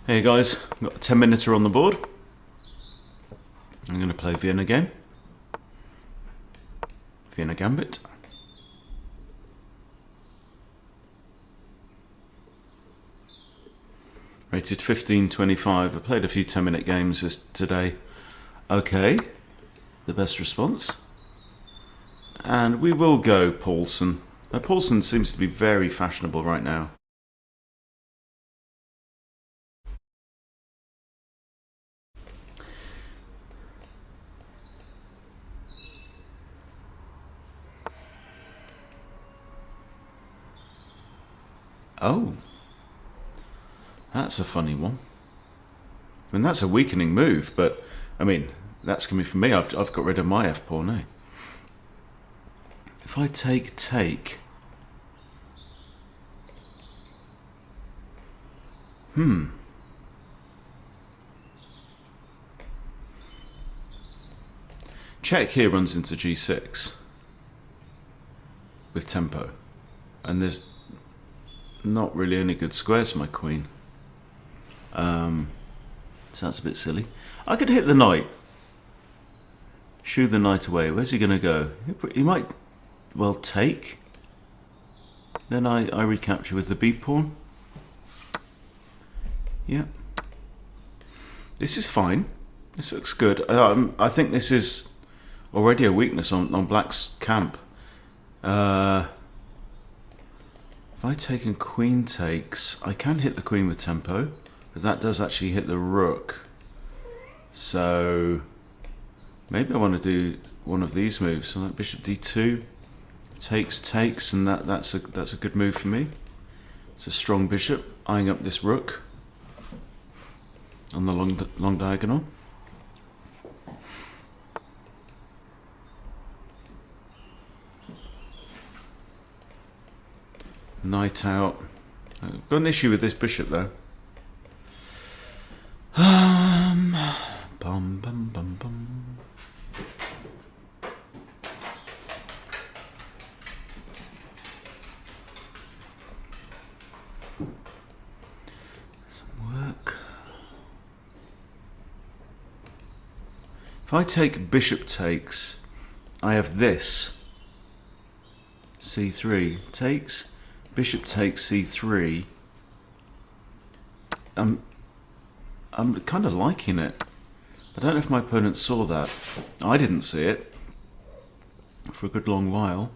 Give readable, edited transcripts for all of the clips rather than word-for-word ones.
Hey guys, I've got a 10-minuter on the board. I'm going to play Vienna game. Vienna Gambit. Rated 1525. I played a few 10-minute games today. Okay, the best response. And we will go Paulsen. Paulsen seems to be very fashionable right now. Oh, that's a funny one. I mean, that's a weakening move, but I mean, that's coming from me. I've got rid of my F pawn, eh? If I take, check here runs into G6 with tempo, and there's not really any good squares for my queen. So that's a bit silly. I could hit the knight. Shoo the knight away. Where's he going to go? He might, well, take. Then I recapture with the B pawn. Yeah. This is fine. This looks good. I think this is already a weakness on Black's camp. If I take and queen takes, I can hit the queen with tempo, but that does actually hit the rook. So maybe I want to do one of these moves. So like bishop d2, takes, and that's a good move for me. It's a strong bishop eyeing up this rook on the long diagonal. Knight out. I've got an issue with this bishop though. Bum bum bum bum. Some work. If I take bishop takes, I have this. C3 takes. Bishop takes c3. I'm kind of liking it. I don't know if my opponent saw that. I didn't see it for a good long while.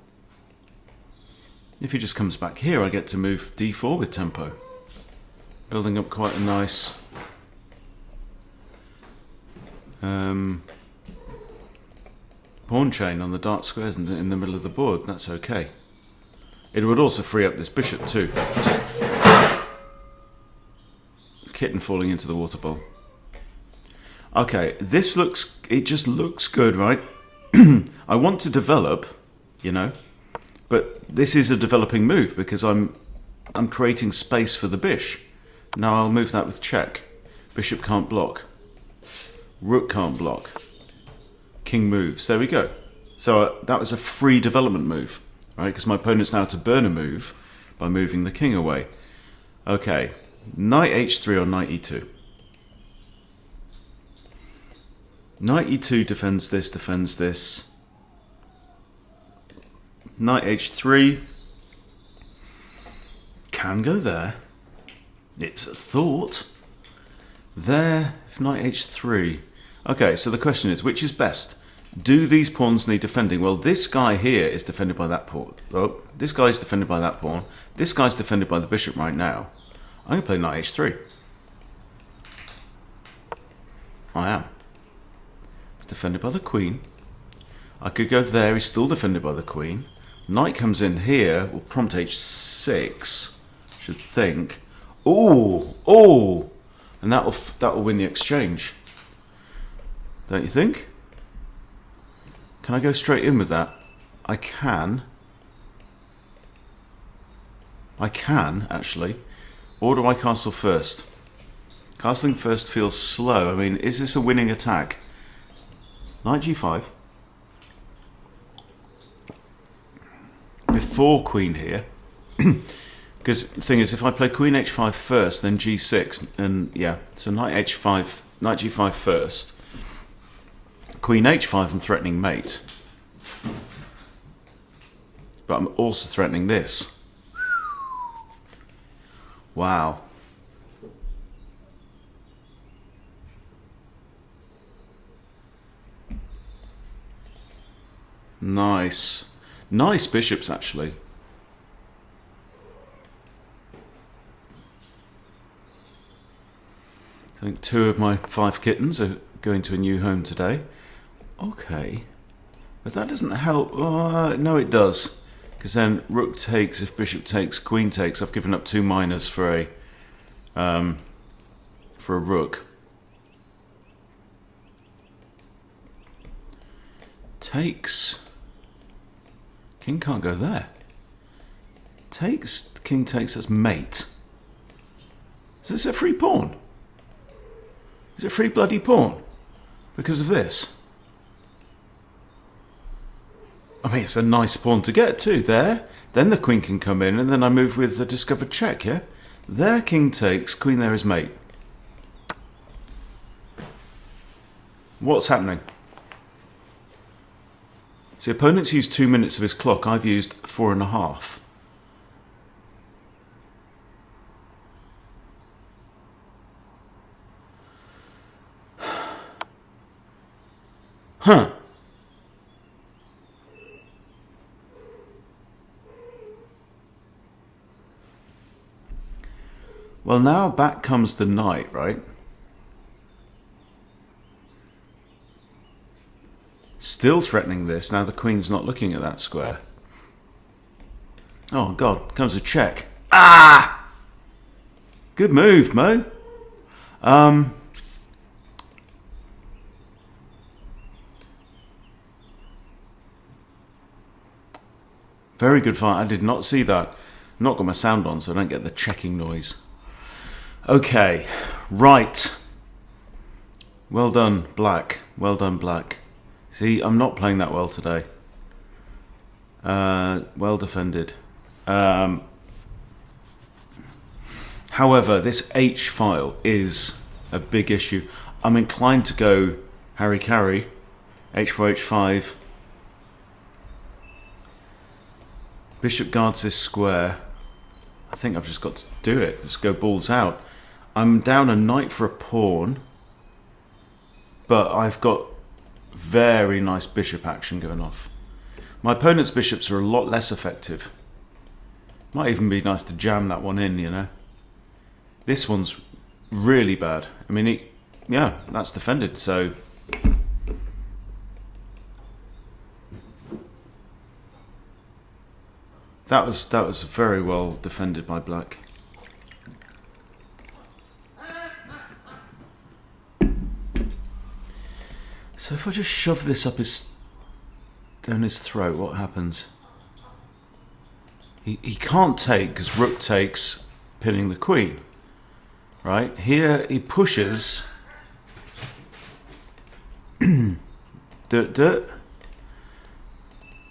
If he just comes back here, I get to move d4 with tempo, building up quite a nice pawn chain on the dark squares in the middle of the board. That's okay. It would also free up this bishop too. Kitten falling into the water bowl. Okay, it just looks good, right? I want to develop, you know, but this is a developing move because I'm creating space for the bish. Now I'll move that with check. Bishop can't block. Rook can't block. King moves. There we go. So that was a free development move. Right, because my opponent's now to burn a move by moving the king away. Okay, knight h3 or knight e2. Knight e2 defends this. Knight h3 can go there. It's a thought. There, if knight h3. Okay, so the question is, which is best? Do these pawns need defending? Well, this guy here is defended by that pawn. Oh, this guy's defended by that pawn. This guy's defended by the bishop right now. I'm going to play knight h3. I am. It's defended by the queen. I could go there. He's still defended by the queen. Knight comes in here. Will prompt h6. Should think. Oh, and that will win the exchange. Don't you think? Can I go straight in with that? I can. Actually. Or do I castle first? Castling first feels slow. I mean, is this a winning attack? Knight g5. Before queen here. Because the thing is, if I play Queen h5 first, then g6, and yeah, so knight h5, knight g5 first, Queen h5, I'm threatening mate. But I'm also threatening this. Wow. Nice. Nice bishops, actually. I think 2 of my 5 kittens are going to a new home today. Okay. But that doesn't help. No, it does. Because then rook takes, if bishop takes, queen takes. I've given up 2 minors for a rook. Takes. King can't go there. Takes, king takes, that's mate. Is this a free pawn? Is it a free bloody pawn? Because of this? I mean, it's a nice pawn to get too, there. Then the queen can come in, and then I move with the discovered check, yeah? There, king takes, queen there is mate. What's happening? See, opponent's used 2 minutes of his clock, I've used 4.5. Huh. Well, now back comes the knight, right? Still threatening this. Now the queen's not looking at that square. Oh, God. Comes a check. Ah! Good move, Mo. Very good fight. I did not see that. Not got my sound on, so I don't get the checking noise. Okay. Right. Well done, Black. Well done, Black. See, I'm not playing that well today. Well defended. However, this H file is a big issue. I'm inclined to go Harry Carry, H4, H5. Bishop guards this square. I think I've just got to do it. Just go balls out. I'm down a knight for a pawn, but I've got very nice bishop action going off. My opponent's bishops are a lot less effective. Might even be nice to jam that one in, you know. This one's really bad. I mean, yeah, that's defended, so... That was very well defended by Black. So if I just shove this up down his throat, what happens? He can't take because rook takes, pinning the queen. Right here he pushes.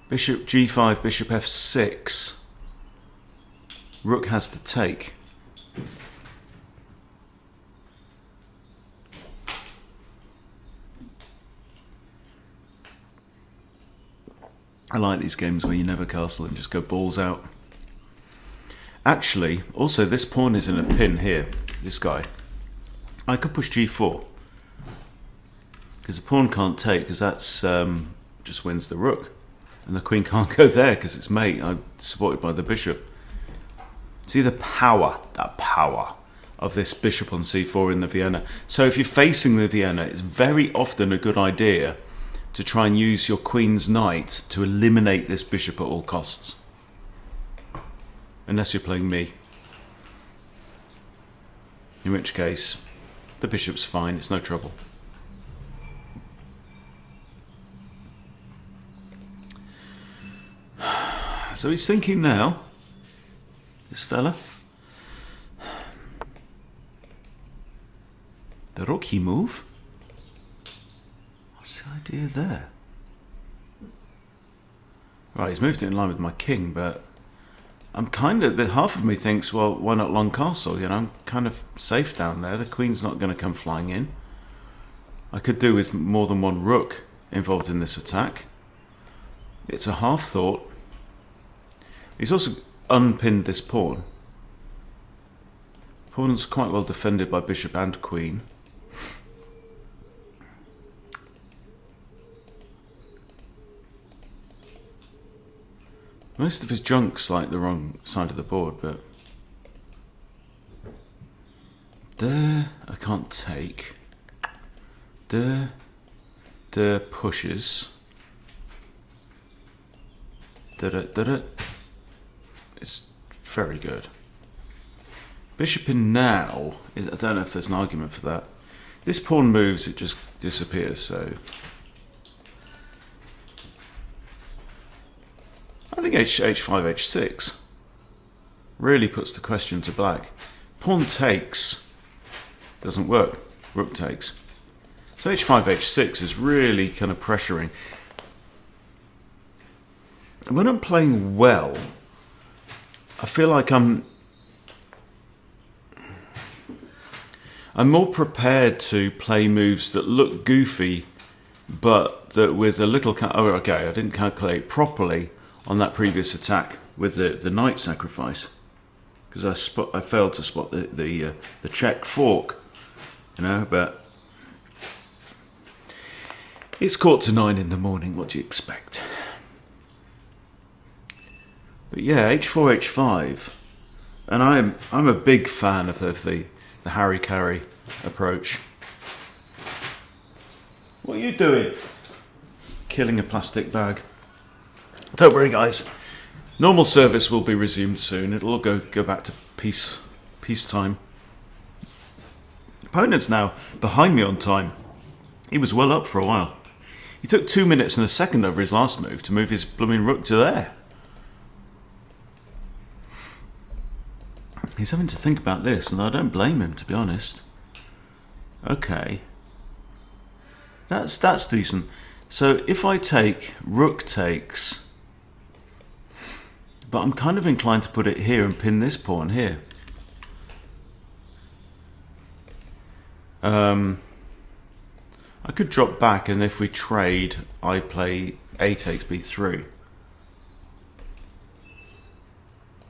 Bishop g5, bishop f6. Rook has to take. I like these games where you never castle and just go balls out. Actually, also this pawn is in a pin here, this guy. I could push g4. Because the pawn can't take, because that's just wins the rook. And the queen can't go there because it's mate. I'm supported by the bishop. See the power, that power of this bishop on c4 in the Vienna. So if you're facing the Vienna, it's very often a good idea to try and use your queen's knight to eliminate this bishop at all costs. Unless you're playing me. In which case, the bishop's fine, it's no trouble. So he's thinking now, this fella, the rookie move. What's the idea there? Right, he's moved it in line with my king, but I'm kind of, the half of me thinks, well, why not long castle? You know, I'm kind of safe down there. The queen's not going to come flying in. I could do with more than one rook involved in this attack. It's a half thought. He's also unpinned this pawn. Pawn's quite well defended by bishop and queen. Most of his junk's like the wrong side of the board, but there I can't take. There pushes. It's very good. Bishop in now, I don't know if there's an argument for that. This pawn moves, it just disappears, so I think h5, h6 really puts the question to black. Pawn takes, doesn't work, rook takes. So h5, h6 is really kind of pressuring. And when I'm playing well, I feel like I'm more prepared to play moves that look goofy, but that with a little... Oh, okay, I didn't calculate properly on that previous attack with the knight sacrifice, because I failed to spot the check fork, you know. But it's 8:45 in the morning. What do you expect? But yeah, h4, h5, and I'm a big fan of the Harry Carry approach. What are you doing? Killing a plastic bag. Don't worry, guys. Normal service will be resumed soon. It'll all go back to peacetime. Opponent's now behind me on time. He was well up for a while. He took 2 minutes and a second over his last move to move his blooming rook to there. He's having to think about this, and I don't blame him, to be honest. Okay. That's decent. So if I take rook takes, but I'm kind of inclined to put it here and pin this pawn here. I could drop back, and if we trade, I play a takes b3.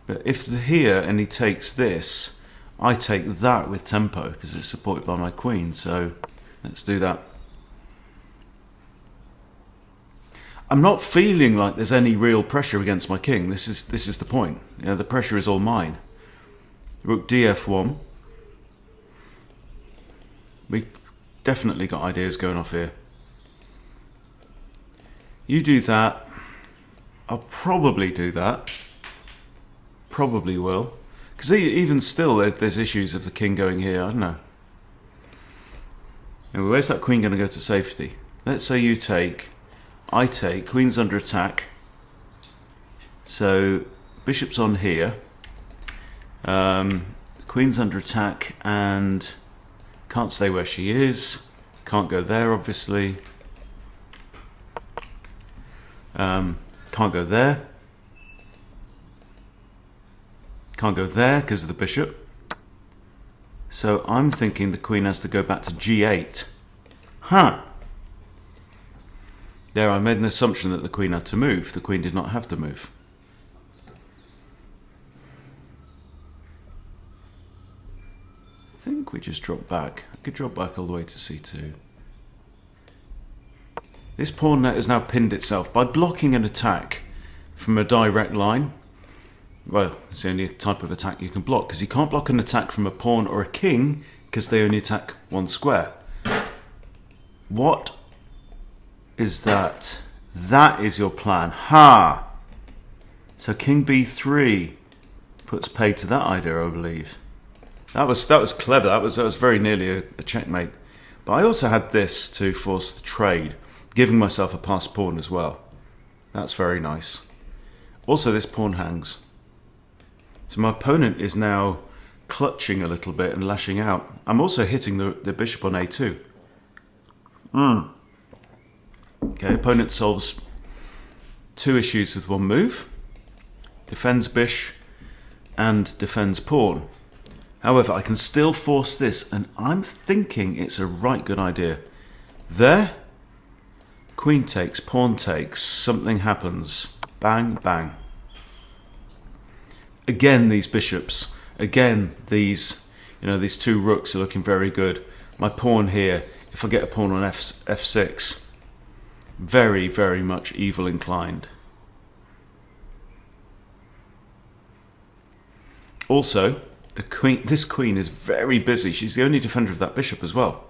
But if here and he takes this, I take that with tempo because it's supported by my queen. So let's do that. I'm not feeling like there's any real pressure against my king. This is the point. You know, the pressure is all mine. Rook df1. We definitely got ideas going off here. You do that. I'll probably do that. Probably will. Because even still, there's issues of the king going here. I don't know. Anyway, where's that queen going to go to safety? Let's say you take... I take, queen's under attack, so bishop's on here, queen's under attack and can't stay where she is, can't go there obviously, can't go there, can't go there because of the bishop, so I'm thinking the queen has to go back to g8. Huh. There, I made an assumption that the queen had to move. The queen did not have to move. I think we just drop back. I could drop back all the way to c2. This pawn has now pinned itself by blocking an attack from a direct line. Well, it's the only type of attack you can block, because you can't block an attack from a pawn or a king because they only attack one square. What is that? That is your plan. Ha! So king b3 puts paid to that idea, I believe. That was clever. That was very nearly a checkmate. But I also had this to force the trade, giving myself a passed pawn as well. That's very nice. Also, this pawn hangs. So my opponent is now clutching a little bit and lashing out. I'm also hitting the bishop on a2. Okay, opponent solves two issues with one move. Defends and defends pawn. However, I can still force this, and I'm thinking it's a right good idea. There, queen takes, pawn takes, something happens. Bang, bang. Again, these bishops. Again, these two rooks are looking very good. My pawn here, if I get a pawn on f6, very, very much evil inclined. Also, this queen is very busy. She's the only defender of that bishop as well.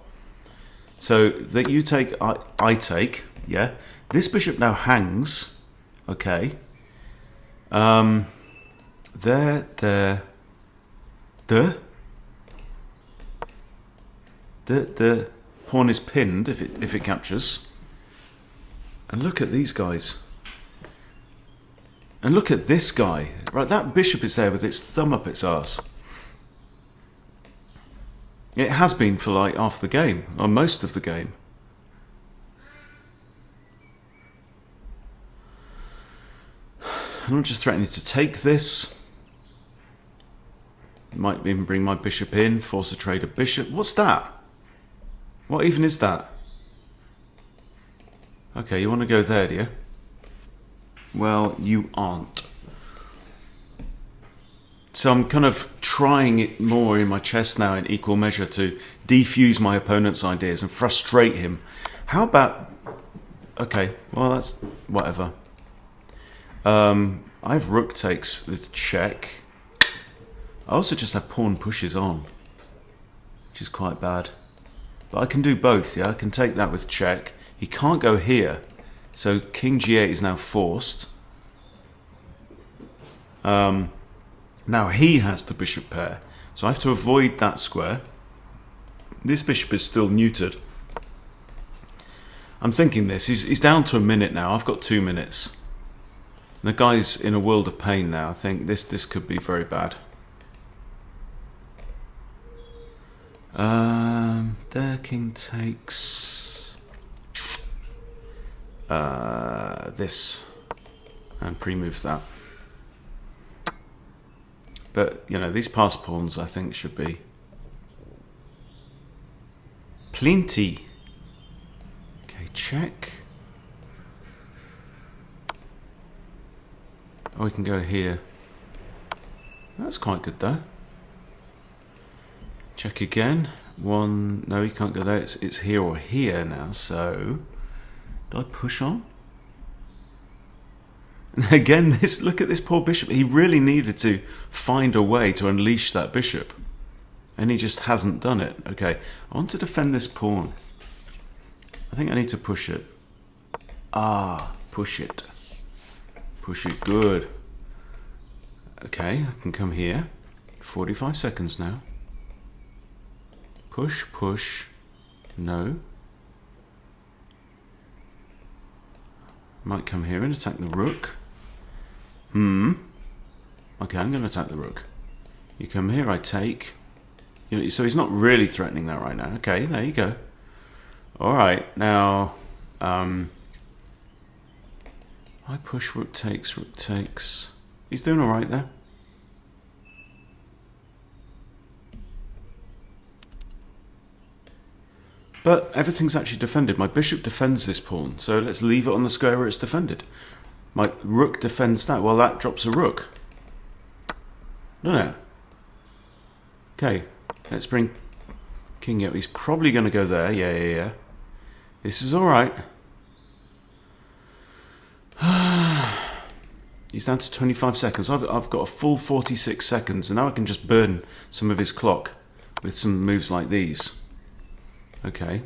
So that you take, I take, yeah. This bishop now hangs, okay. The pawn is pinned if it captures. And look at these guys. And look at this guy. Right, that bishop is there with its thumb up its arse. It has been for like half the game, or most of the game. And I'm just threatening to take this. Might even bring my bishop in, force a trade of bishop. What's that? What even is that? Okay, you want to go there, do you? Well, you aren't. So I'm kind of trying it more in my chess now in equal measure to defuse my opponent's ideas and frustrate him. How about... Okay, well that's... whatever. I have rook takes with check. I also just have pawn pushes on, which is quite bad. But I can do both, yeah? I can take that with check. He can't go here, so king g8 is now forced. Now he has the bishop pair, so I have to avoid that square. This bishop is still neutered. I'm thinking this. He's down to a minute now. I've got 2 minutes. The guy's in a world of pain now. I think this could be very bad. There, king takes this and pre-move that. But you know, these pass pawns I think should be plenty. Okay, check. Oh, we can go here. That's quite good though. Check again. One. No, you can't go there. It's here or here now. So, do I push on? Again, look at this poor bishop. He really needed to find a way to unleash that bishop, and he just hasn't done it. Okay, I want to defend this pawn. I think I need to push it. Ah, push it. Push it good. Okay, I can come here. 45 seconds now. Push, push. No. Might come here and attack the rook. Okay, I'm going to attack the rook. You come here, I take. You know, so he's not really threatening that right now. Okay, there you go. Alright, now... I push, rook takes, rook takes. He's doing alright there. But everything's actually defended. My bishop defends this pawn, so let's leave it on the square where it's defended. My rook defends that. Well, that drops a rook. No. Okay, let's bring king up. He's probably going to go there. Yeah. This is alright. He's down to 25 seconds. I've got a full 46 seconds, and now I can just burn some of his clock with some moves like these. Okay.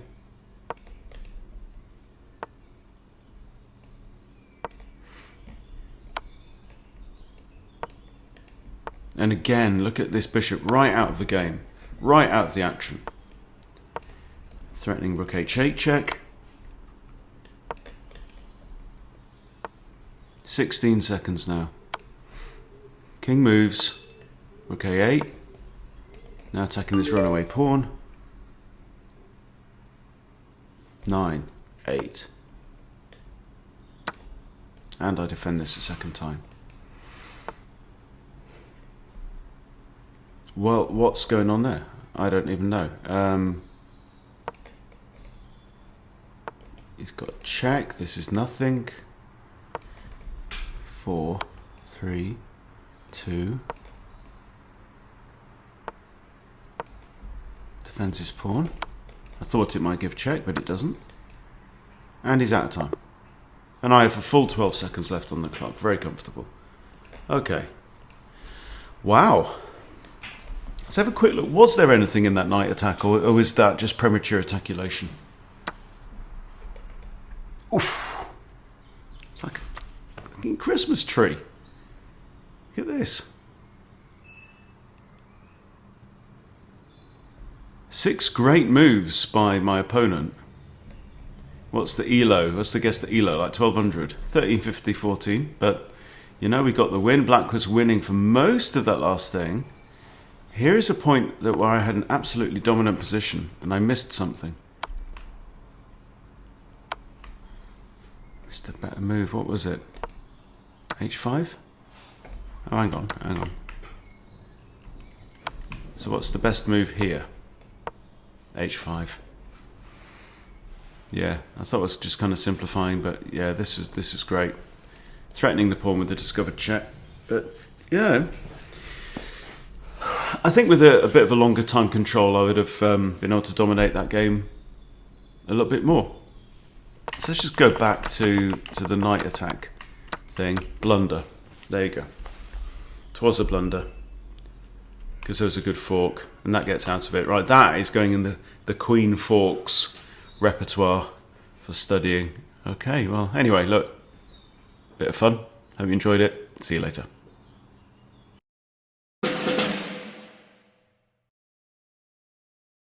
And again, look at this bishop right out of the game. Right out of the action. Threatening rook h8 check. 16 seconds now. King moves. Rook a8. Now attacking this runaway pawn. 9, 8. And I defend this a second time. Well, what's going on there? I don't even know. He's got check. This is nothing. 4, 3, 2. Defends his pawn. I thought it might give check, but it doesn't. And he's out of time. And I have a full 12 seconds left on the clock. Very comfortable. Okay. Wow. Let's have a quick look. Was there anything in that knight attack, or was that just premature attaculation? Oof. It's like a fucking Christmas tree. Look at this. 6 great moves by my opponent. What's the ELO? What's the guess the ELO? Like 1200. 1350, 14. But, you know, we got the win. Black was winning for most of that last thing. Here is a point that where I had an absolutely dominant position and I missed something. Missed a better move. What was it? H5? Oh, hang on, hang on. So what's the best move here? H5. Yeah, I thought it was just kind of simplifying, but yeah, this was great. Threatening the pawn with the discovered check. But yeah, I think with a bit of a longer time control, I would have been able to dominate that game a little bit more. So let's just go back to the knight attack thing. Blunder. There you go. It was a blunder because there was a good fork, and that gets out of it. Right, that is going in the queen forks repertoire for studying. Okay, well, anyway, look, bit of fun. Hope you enjoyed it. See you later.